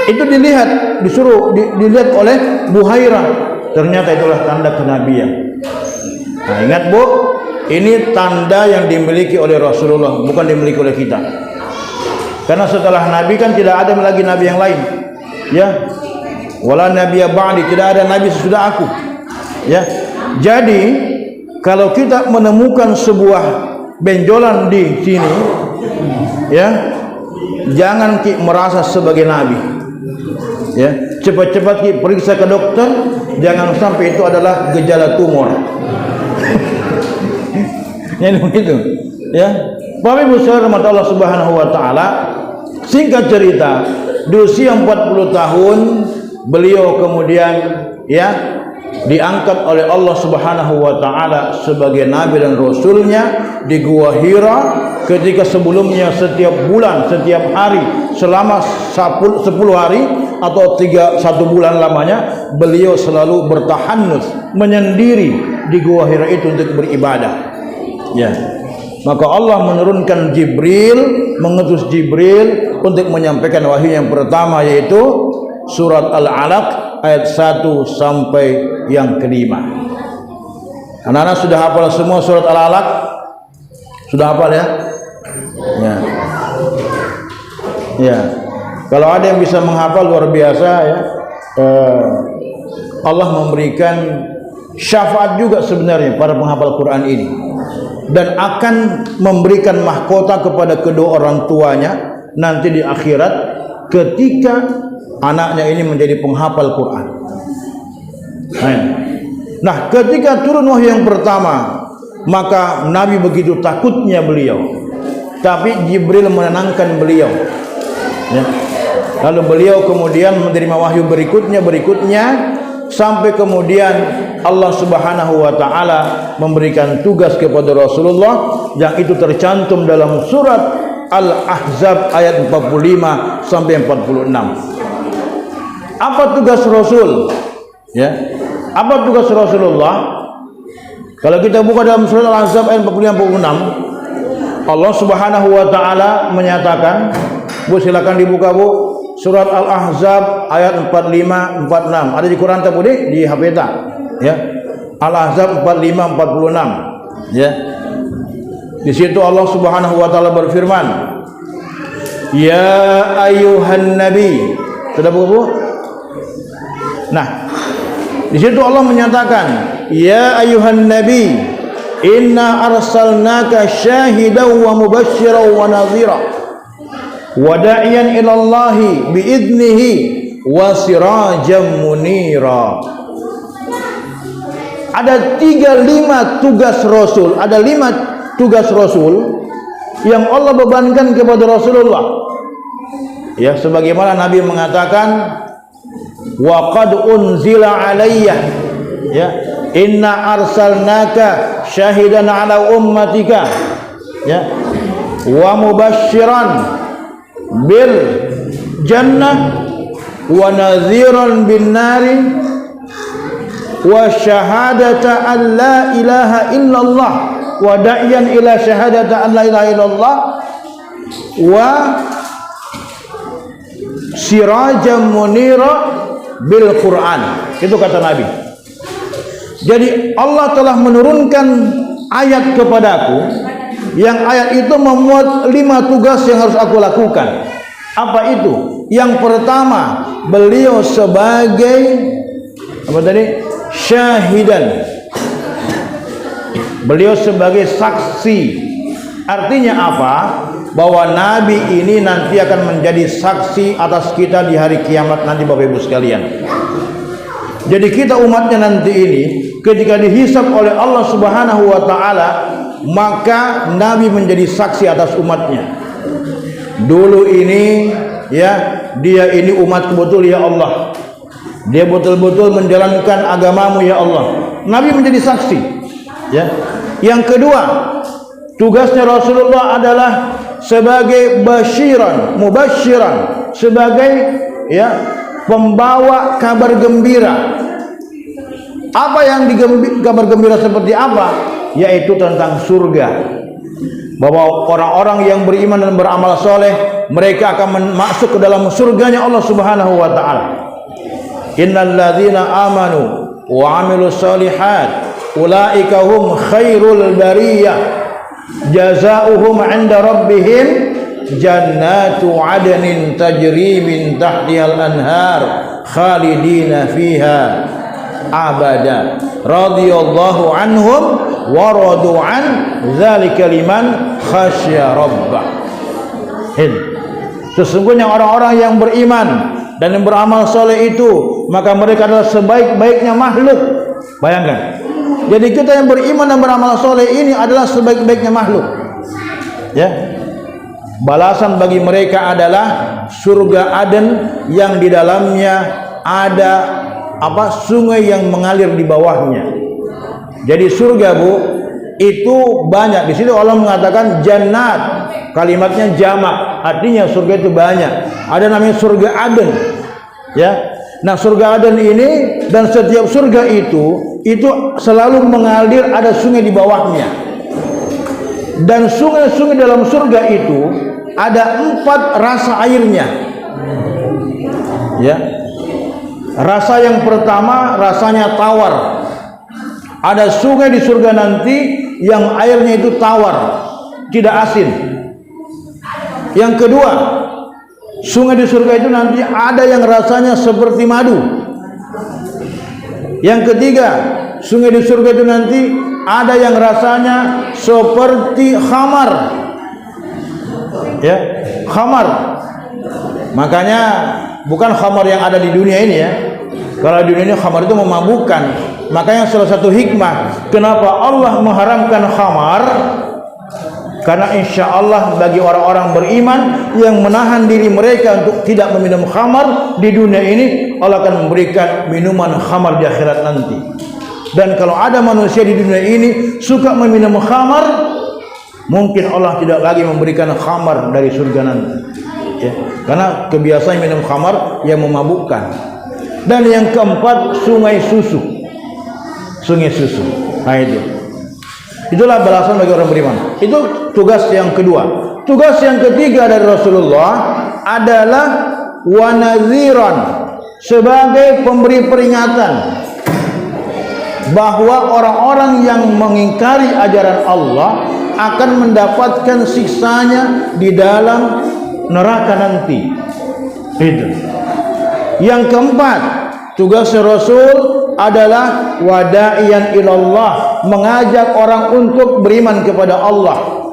Itu dilihat, disuruh dilihat oleh Buhaira. Ternyata itulah tanda kenabian. Nah, ingat Bu, ini tanda yang dimiliki oleh Rasulullah, bukan dimiliki oleh kita. Karena setelah Nabi kan tidak ada lagi Nabi yang lain. Ya, wala nabiyya ba'di, tidak ada Nabi sesudah aku. Ya, jadi kalau kita menemukan sebuah benjolan di sini, ya, jangan merasa sebagai Nabi. Ya, cepat-cepat periksa ke dokter, jangan sampai itu adalah gejala tumor. Ini begitu, ya. Bapak Ibu saudara Allah Subhanahu wa taala, singkat cerita, di usia 40 tahun beliau kemudian, ya, diangkat oleh Allah Subhanahu wa taala sebagai nabi dan rasulnya di Gua Hira, ketika sebelumnya setiap bulan, setiap hari selama 10 hari atau 1 bulan lamanya beliau selalu bertahanus menyendiri di Gua Hira itu untuk beribadah. Ya. Maka Allah menurunkan Jibril, mengutus Jibril untuk menyampaikan wahyu yang pertama, yaitu surat Al-Alaq ayat 1 sampai yang kelima. Anak-anak sudah hafal semua surat Al-Alaq? Sudah hafal ya? Ya. Ya. Kalau ada yang bisa menghafal luar biasa ya. Allah memberikan syafaat juga sebenarnya pada penghafal Quran ini, dan akan memberikan mahkota kepada kedua orang tuanya nanti di akhirat ketika anaknya ini menjadi penghafal Quran. Nah, ketika turun wahyu yang pertama, maka Nabi begitu takutnya beliau, tapi Jibril menenangkan beliau. Ya. Lalu beliau kemudian menerima wahyu berikutnya sampai kemudian Allah Subhanahu wa taala memberikan tugas kepada Rasulullah yang itu tercantum dalam surat Al-Ahzab ayat 45 sampai 46. Apa tugas Rasul? Ya. Apa tugas Rasulullah? Kalau kita buka dalam surat Al-Ahzab ayat 45-46, Allah Subhanahu wa taala menyatakan, Bu silakan dibuka Bu, surat Al-Ahzab ayat 45-46. Ada di Quran tak Bu di HP tak? Ya. Al-Ahzab 45-46. Ya. Di situ Allah Subhanahu wa taala berfirman, "Ya ayyuhan nabi." Sudah Bu? Nah, di situ Allah menyatakan, "Ya ayyuhan nabi, inna arsalnaka syahidan wa mubasysyiran wa nadhira wa da'iyan ila Allahi bi idnihi wa sirajan munira." Ada 5 tugas Rasul, ada 5 tugas Rasul yang Allah bebankan kepada Rasulullah. Ya, sebagaimana Nabi mengatakan, wa qad unzila alayya, ya, inna arsalnaka syahidan ala ummatika, ya, wa mubasysyiran bil jannah wa nadhiran bin nari wa syahadata an la ilaha illallah wa da'iyan ila syahadata an la ilaha illallah wa sirajan munira bil Quran. Itu kata Nabi. Jadi Allah telah menurunkan ayat kepadaku, yang ayat itu memuat 5 tugas yang harus aku lakukan. Apa itu? Yang pertama, beliau sebagai apa tadi? Syahidan. Beliau sebagai saksi. Artinya apa? Bahwa Nabi ini nanti akan menjadi saksi atas kita di hari kiamat nanti, Bapak Ibu sekalian. Jadi kita umatnya nanti ini ketika dihisab oleh Allah Subhanahu wa taala, maka Nabi menjadi saksi atas umatnya. Dulu ini ya, dia ini umatku betul ya Allah. Dia betul-betul menjalankan agamamu ya Allah. Nabi menjadi saksi. Ya. Yang kedua, tugasnya Rasulullah adalah sebagai basyiran, mubasyiran, sebagai ya pembawa kabar gembira. Apa yang kabar gembira seperti apa? Yaitu tentang surga. Bahwa orang-orang yang beriman dan beramal soleh, mereka akan masuk ke dalam surganya Allah Subhanahu wa taala. Innal ladzina amanu wa 'amilus shalihat ulaika hum khairul bariyah jazaohum 'inda rabbihim jannatu 'adnin tajri min tahtihal anhar khalidina fiha abada radhiyallahu anhum wa radu an dzalika liman khasya rabbah. Sesungguhnya orang-orang yang beriman dan yang beramal soleh itu, maka mereka adalah sebaik-baiknya makhluk. Bayangkan, jadi kita yang beriman dan beramal soleh ini adalah sebaik-baiknya makhluk. Ya, balasan bagi mereka adalah surga Aden yang di dalamnya ada sungai yang mengalir di bawahnya. Jadi surga, Bu, itu banyak. Di situ Allah mengatakan jannat, kalimatnya jamak, artinya surga itu banyak. Ada namanya surga Aden, ya. Nah, surga Aden ini dan setiap surga itu selalu mengalir, ada sungai di bawahnya. Dan sungai-sungai dalam surga itu ada 4 rasa airnya, ya. Rasa yang pertama rasanya tawar. Ada sungai di surga nanti yang airnya itu tawar, tidak asin. Yang kedua, sungai di surga itu nanti ada yang rasanya seperti madu. Yang ketiga, sungai di surga itu nanti ada yang rasanya seperti khamar, ya, khamar. Makanya bukan khamar yang ada di dunia ini, ya. Kalau di dunia ini khamar itu memabukkan. Makanya salah satu hikmah kenapa Allah mengharamkan khamar, karena insya Allah bagi orang-orang beriman yang menahan diri mereka untuk tidak meminum khamar di dunia ini, Allah akan memberikan minuman khamar di akhirat nanti. Dan kalau ada manusia di dunia ini suka meminum khamar, mungkin Allah tidak lagi memberikan khamar dari surga nanti, ya. Karena kebiasaan minum khamar yang memabukkan. Dan yang keempat, sungai susu. Sungai susu. Nah, itulah balasan bagi orang beriman. Itu tugas yang kedua. Tugas yang ketiga dari Rasulullah adalah wanaziran, sebagai pemberi peringatan bahwa orang-orang yang mengingkari ajaran Allah akan mendapatkan siksanya di dalam neraka nanti. Itu. Yang keempat, tugas Rasul adalah wada'iyan ilallah, mengajak orang untuk beriman kepada Allah,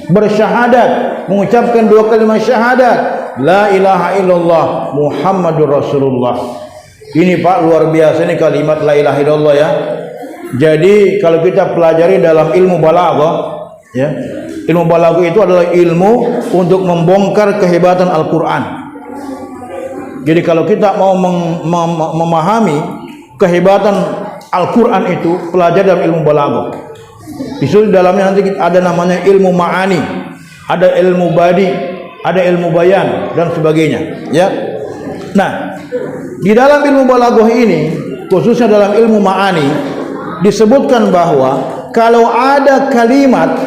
bersyahadat, mengucapkan 2 kalimat syahadat, la ilaha illallah Muhammadur Rasulullah. Ini Pak, luar biasa ini kalimat la ilaha illallah, ya. Jadi kalau kita pelajari dalam ilmu balaghah, ya, ilmu balaghah itu adalah ilmu untuk membongkar kehebatan Al-Quran. Jadi kalau kita mau memahami kehebatan Al-Quran itu, pelajari dalam ilmu balaghah. Di dalamnya nanti ada namanya ilmu ma'ani, ada ilmu badi, ada ilmu bayan dan sebagainya, ya. Nah, di dalam ilmu balaghah ini, khususnya dalam ilmu ma'ani, disebutkan bahwa kalau ada kalimat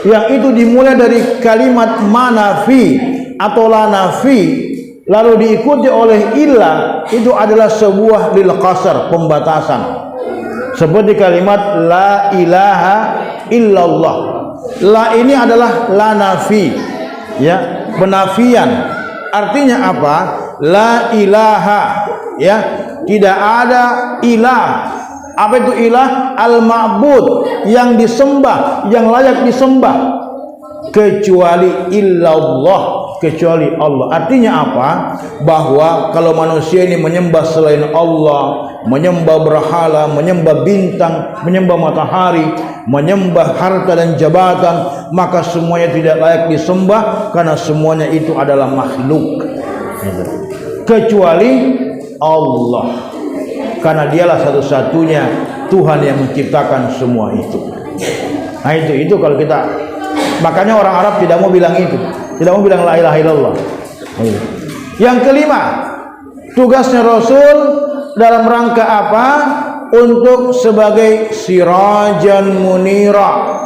yang itu dimulai dari kalimat manafi atau la nafi, lalu diikuti oleh illa, itu adalah sebuah lil qasar, pembatasan. Seperti kalimat la ilaha illallah. La ini adalah la nafi, ya, penafian. Artinya apa? La ilaha, ya, tidak ada ilah. Apa itu ilah? Al-ma'bud, yang disembah, yang layak disembah, kecuali illallah, kecuali Allah. Artinya apa? Bahwa kalau manusia ini menyembah selain Allah, menyembah berhala, menyembah bintang, menyembah matahari, menyembah harta dan jabatan, maka semuanya tidak layak disembah, karena semuanya itu adalah makhluk, kecuali Allah, karena dialah satu-satunya Tuhan yang menciptakan semua itu. Nah, itu kalau kita, makanya orang Arab tidak mau bilang itu, tidak mau bilang la ilaha illallah. Yang kelima, tugasnya Rasul dalam rangka apa? Untuk sebagai sirajan munira,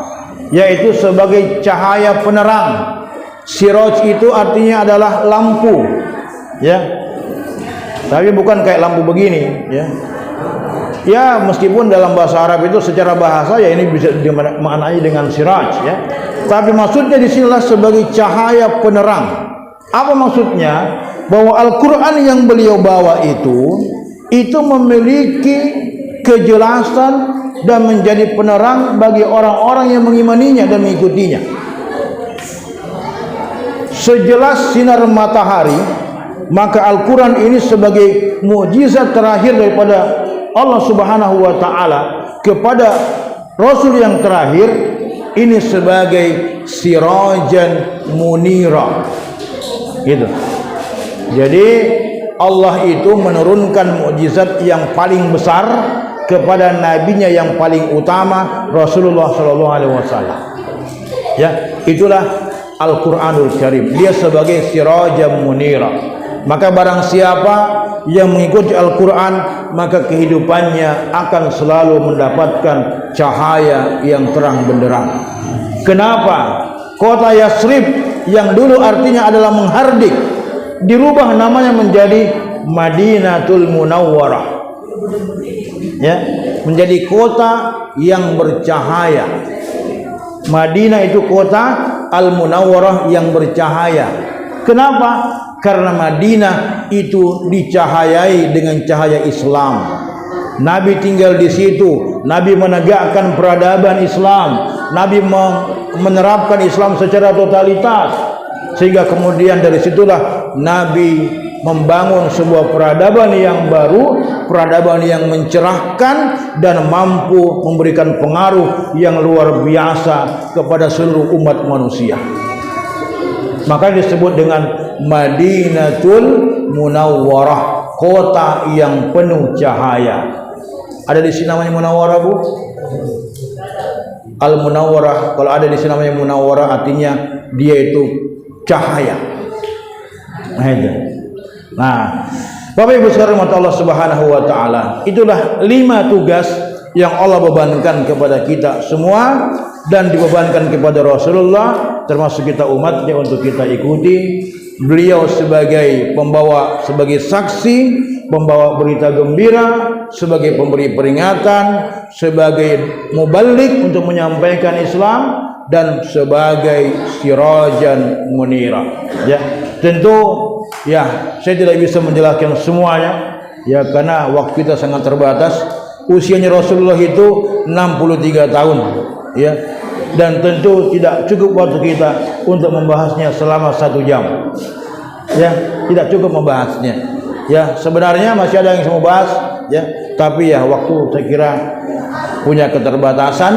yaitu sebagai cahaya penerang. Siraj itu artinya adalah lampu, ya. Tapi bukan kayak lampu begini, ya. Ya, meskipun dalam bahasa Arab itu secara bahasa ya ini bisa dimaknai dengan siraj, ya. Tapi maksudnya di sinilah sebagai cahaya penerang. Apa maksudnya? Bahwa Al-Quran yang beliau bawa itu memiliki kejelasan dan menjadi penerang bagi orang-orang yang mengimaninya dan mengikutinya. Sejelas sinar matahari, maka Al-Quran ini sebagai mukjizat terakhir daripada Allah Subhanahu wa Ta'ala kepada Rasul yang terakhir, ini sebagai sirajan munira. Gitu. Jadi Allah itu menurunkan mukjizat yang paling besar kepada nabinya yang paling utama, Rasulullah sallallahu alaihi wasallam. Ya, itulah Al-Qur'anul Karim. Dia sebagai sirajan munira. Maka barang siapa yang mengikuti Al-Quran, maka kehidupannya akan selalu mendapatkan cahaya yang terang benderang. Kenapa? Kota Yasrib yang dulu artinya adalah menghardik, dirubah namanya menjadi Madinatul Munawwarah. Ya, menjadi kota yang bercahaya. Madinah itu kota Al-Munawwarah yang bercahaya. Kenapa? Karena Madinah itu dicahayai dengan cahaya Islam. Nabi tinggal di situ, Nabi menegakkan peradaban Islam, Nabi menerapkan Islam secara totalitas, sehingga kemudian dari situlah Nabi membangun sebuah peradaban yang baru, peradaban yang mencerahkan dan mampu memberikan pengaruh yang luar biasa kepada seluruh umat manusia. Maka disebut dengan Madinatul Munawwarah, kota yang penuh cahaya. Ada di sini namanya Munawwarah, Bu? Al-Munawwarah, kalau ada di sini namanya Munawwarah artinya dia itu cahaya. Nah itu. Nah, Bapak Ibu sekalian rahmat Allah Subhanahu wa taala, itulah 5 tugas yang Allah bebankan kepada kita semua dan dibebankan kepada Rasulullah, termasuk kita umatnya untuk kita ikuti. Beliau sebagai pembawa, sebagai saksi, pembawa berita gembira, sebagai pemberi peringatan, sebagai muballigh untuk menyampaikan Islam, dan sebagai sirajan munira. Ya, tentu ya saya tidak bisa menjelaskan semuanya ya, karena waktu kita sangat terbatas. Usianya Rasulullah itu 63 tahun ya, dan tentu tidak cukup waktu kita untuk membahasnya selama 1 jam ya, tidak cukup membahasnya ya. Sebenarnya masih ada yang saya mau bahas ya, tapi ya waktu saya kira punya keterbatasan,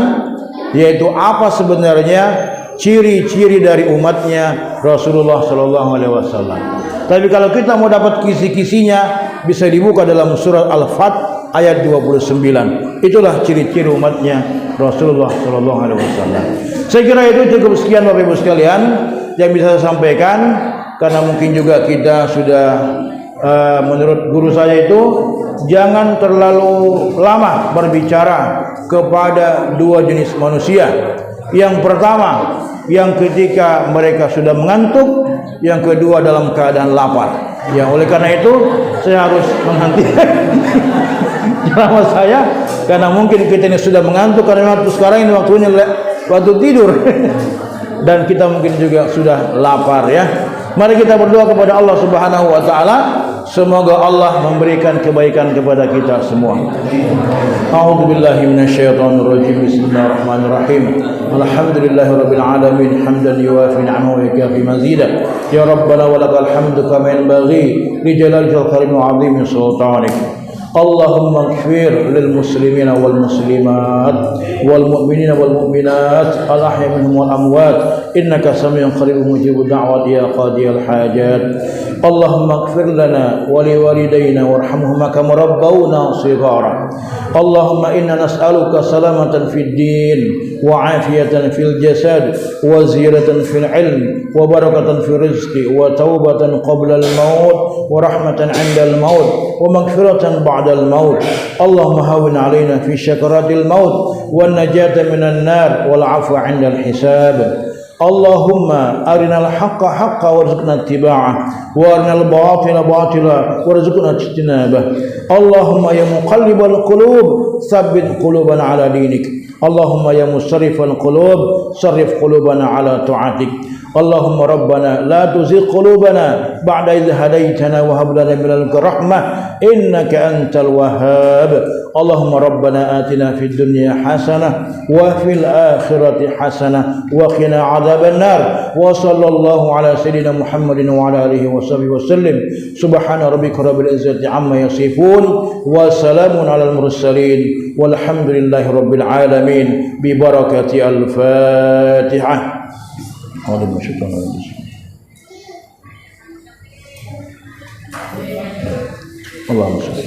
yaitu apa sebenarnya ciri-ciri dari umatnya Rasulullah sallallahu alaihi wasallam. Tapi kalau kita mau dapat kisi-kisinya, bisa dibuka dalam surat Al-Fat ayat 29. Itulah ciri-ciri umatnya Rasulullah sallallahu alaihi wasallam. Saya kira itu cukup sekian Bapak Ibu sekalian yang bisa saya sampaikan, karena mungkin juga kita sudah menurut guru saya itu jangan terlalu lama berbicara kepada 2 jenis manusia. Yang pertama, yang ketika mereka sudah mengantuk, yang kedua dalam keadaan lapar. Ya, oleh karena itu saya harus menghentikan ceramah saya, karena mungkin kita ini sudah mengantuk karena waktu sekarang ini waktunya waktu tidur dan kita mungkin juga sudah lapar ya. Mari kita berdoa kepada Allah Subhanahu wa taala, semoga Allah memberikan kebaikan kepada kita semua. A'udzubillahi minasyaitonir rajim. Bismillahirrahmanirrahim. Alhamdulillahirabbil alamin, hamdan yuwafi ni'amahu wa yukafi mazidah. Ya Rabbana wa lakal hamdu kama yanbaghi li jalalil karim wa 'azimi sultanik. Allahumma ighfir lil muslimina wal muslimat wal mu'minina wal mu'minat al ahya minhum wal amwat innaka samiun qaribun mujibud da'wati ya qadiyal hajat. Allahumma ighfir lana wa li walidayna warhamhuma kama rabbawna shighara. Allahumma inna nas'aluka salamatan fid din wa afiyatan fil jasad wa ziyadatan fil ilm wa barakatan fil rizqi wa taubatan qabla al maut wa rahmatan 'inda al maut wa maghfiratan ba'da al maut. Allahumma hawwin 'alaina fi syakaratil maut wan najata minan nar wal 'afwa 'inda al hisab. Allahumma arinal haqqa haqqa warzuqna ittiba'ah wa arinal batila batila warzuqna ijtinabah. Allahumma ya muqallibal qulub tsabbit qulubana ala dinik. Allahumma ya musarrifal qulub sarrif qulubana ala ta'atik. Allahumma rabbana la tuzigh qulubana ba'da idh hadaytana wa hab lana min ladunka rahmah innaka antal wahhab. Allahumma rabbana atina fid dunya hasanah wa fil akhirati hasanah wa qina adzaban nar. Wa sallallahu ala sayyidina Muhammadin wa ala alihi wa sahbihi wa sallim. Subhana rabbika rabbil izzati amma yasifun wa salamun alal mursalin walhamdulillahi rabbil alamin bi barakati al-Fatihah. Alhamdulillah. Allahumma shalli.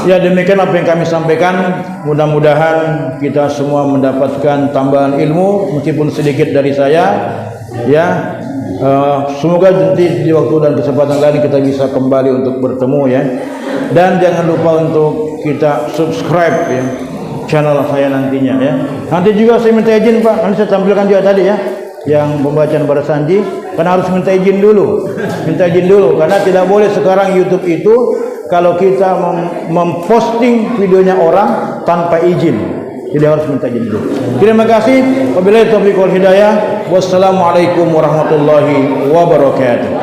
Ya, demikian apa yang kami sampaikan. Mudah-mudahan kita semua mendapatkan tambahan ilmu meskipun sedikit dari saya. Ya, semoga nanti di waktu dan kesempatan lain kita bisa kembali untuk bertemu ya. Dan jangan lupa untuk kita subscribe ya channel saya nantinya ya. Nanti juga saya minta izin Pak, nanti saya tampilkan juga tadi ya, yang pembacaan Barasanji, karena harus minta izin dulu karena tidak boleh sekarang YouTube itu kalau kita memposting videonya orang tanpa izin, jadi harus minta izin dulu. Terima kasih. Wabillahi taufiq wal hidayah. Wassalamualaikum warahmatullahi wabarakatuh.